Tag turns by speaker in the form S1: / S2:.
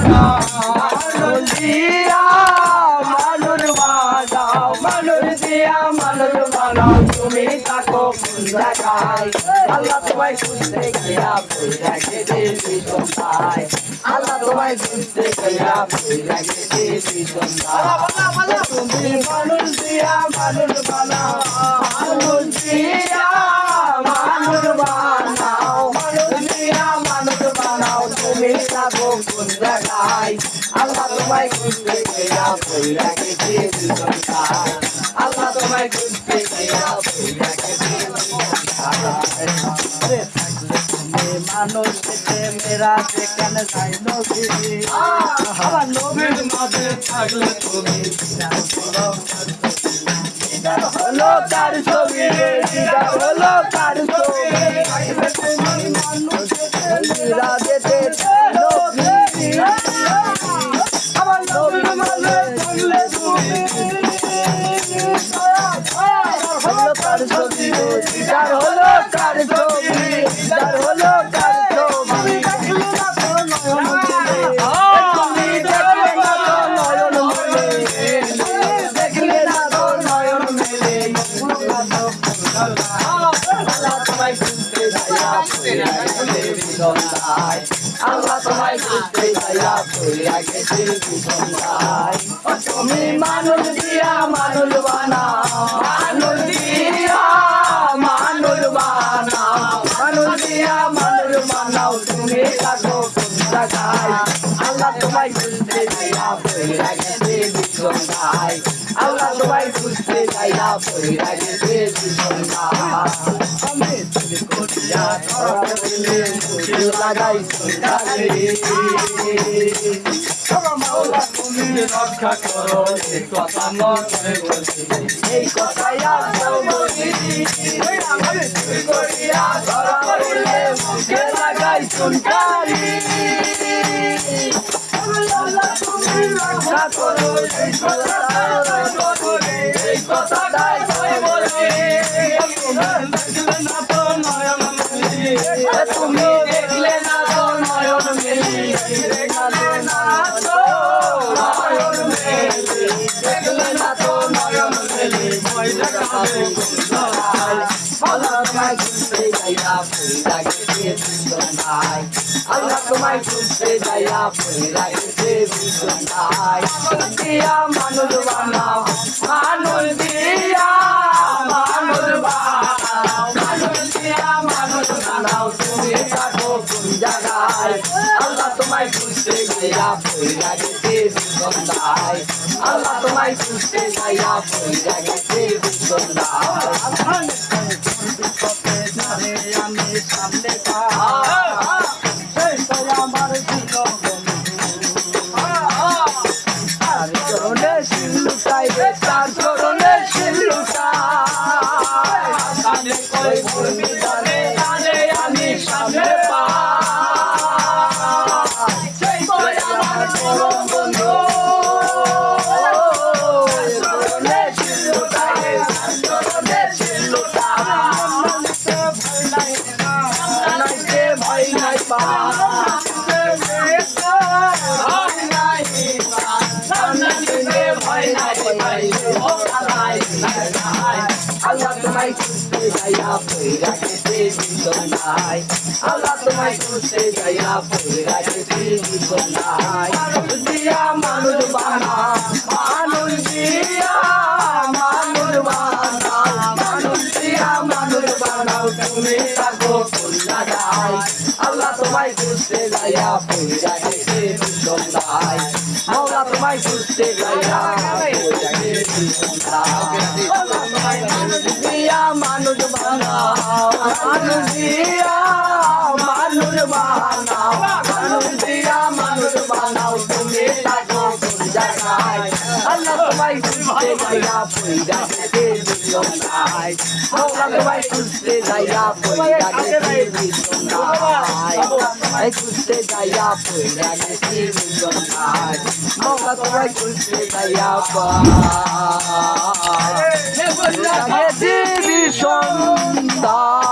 S1: মানুষ দিয়া মানুষ বানাও, মানুষ দিয়া মানুষ বানাও, তুমি থাকো কোন জায়গায়? আল্লাহ তোমায় খুঁজতে গিয়া বইরা গেছে সন্ধ্যায়, আল্লাহ তোমায় খুঁজতে গিয়া বইরা গেছে সন্ধ্যায়। তুমি মানুষ দিয়া মানুষ বানাও, মানুষ দিয়া মানুষ বানাও, মানুষ দিয়া মানুষ বানাও, তুমি থাকো কোন জায়গায়? আল্লাহ তোমায় খুঁজতে গিয়া বইরা গেছে সন্ধ্যায়, আল্লাহ তোমায় খুঁজতে গিয়া বইরা গেছে সন্ধ্যায়। মানুষ মেরা যেখানে যাই নবী, আমার নবীর মাঝে থাকলে তুমি হলো কার ছবি, হলো কার ছবি, মেরা যেতে নবী, আমার নবীর মাঝে থাকলে তুমি হলো কার ছবি, হলো কার ছবি, হলো কার ছবি, দেখলে না তো নয়ন মেলে, আল্লাহ তোমায় খুঁজতে যাইয়া বইরা গেছে সন্ধ্যায়, আল্লাহ তোমায় খুঁজতে যাইয়া বইরা গেছে সন্ধ্যায়। তুমি মানুষ দিয়া মানুষ বানাও, মানুষ দিয়া মানুষ বানাও, মানুষ দিয়া মানুষ বানাও, তুমি থাকো কোন জায়গায়? আল্লাহ তোমায় খুঁজতে যাইয়া বইরা গেছে সন্ধ্যায়, আল্লাহ তোমায় খুঁজতে যাইয়া বইরা গেছে সন্ধ্যায়। আমি তুমি করিয়া লাগাই সন্ধ্যায়, মাওলা তুমি রক্ষা করো, এই কথা মনে বলছি, এই কথাই আর বলি, আমি তুমি করিয়া ধরা পড়লে মুখে লাগাই সন্ধ্যায়, আল্লাহ তুমি রক্ষা করো, এই কথাটাই বলি, দেখলে না তো নয়ন মেলি, তুমি দেখলে না তো নয়ন মেলি, দেখলে না তো নয়ন মেলি, দেখলে না তো নয়ন মেলি, আল্লাহ তোমায় খুঁজতে যাইয়া বইরা গেছে সন্ধ্যায়, আল্লাহ তোমায় খুঁজতে যাইয়া বইরা গেছে সন্ধ্যায়। মানুষ দিয়া মানুষ বানাও, মানুষ দিয়া মানুষ বানাও, মানুষ দিয়া মানুষ বানাও, তুমি থাকো কোন জায়গায়? আল্লাহ তোমায় খুঁজতে যাইয়া বইরা গেছে সন্ধ্যায়, আল্লাহ তোমায় খুঁজতে যাইয়া বইরা গেছে সন্ধ্যায়। আমি সামনে আমার চরণে শিলুটাই, তার চরণে শিলুটাই, আমি সামনে পাই আমার চরণ বন্ধু, চরণে শিলুটাই, চরণে শিলুটাই, ভয় নাই পা, আল্লাহ তোমায় খুঁজতে যাইয়া বইরা গেছে সন্ধ্যায়, আল্লাহ তোমায় খুঁজতে যাইয়া বইরা গেছে সন্ধ্যায়। মানুষ দিয়া মানুষ বানাও, মানুষ দিয়া মানুষ বানাও, মানুষ দিয়া মানুষ বানাও, তুমি থাকো কোন জায়গায়? আল্লাহ তোমায় খুঁজতে যাইয়া বইরা গেছে সন্ধ্যায়, মাওলা তোমায় খুঁজতে যাইয়া বইরা গেছে সন্ধ্যায়। মানুষ দিয়া মানুষ বানাও, মানুষ দিয়া মানুষ বানাও, মানুষ দিয়া মানুষ বানাও, তুমি থাকো কোন জায়গায়? আল্লাহ তোমায় খুঁজতে যাইয়া বইরা গেছে সন্ধ্যায়, মাওলা তোমায় খুঁজতে যাইয়া বইরা গেছে সন্ধ্যায়, খুঁজতে যাইয়া বইরা গেছে সন্ধ্যায়, মাওলা তোমায় খুঁজতে যাইয়া গেছে সন্ধ্যায়।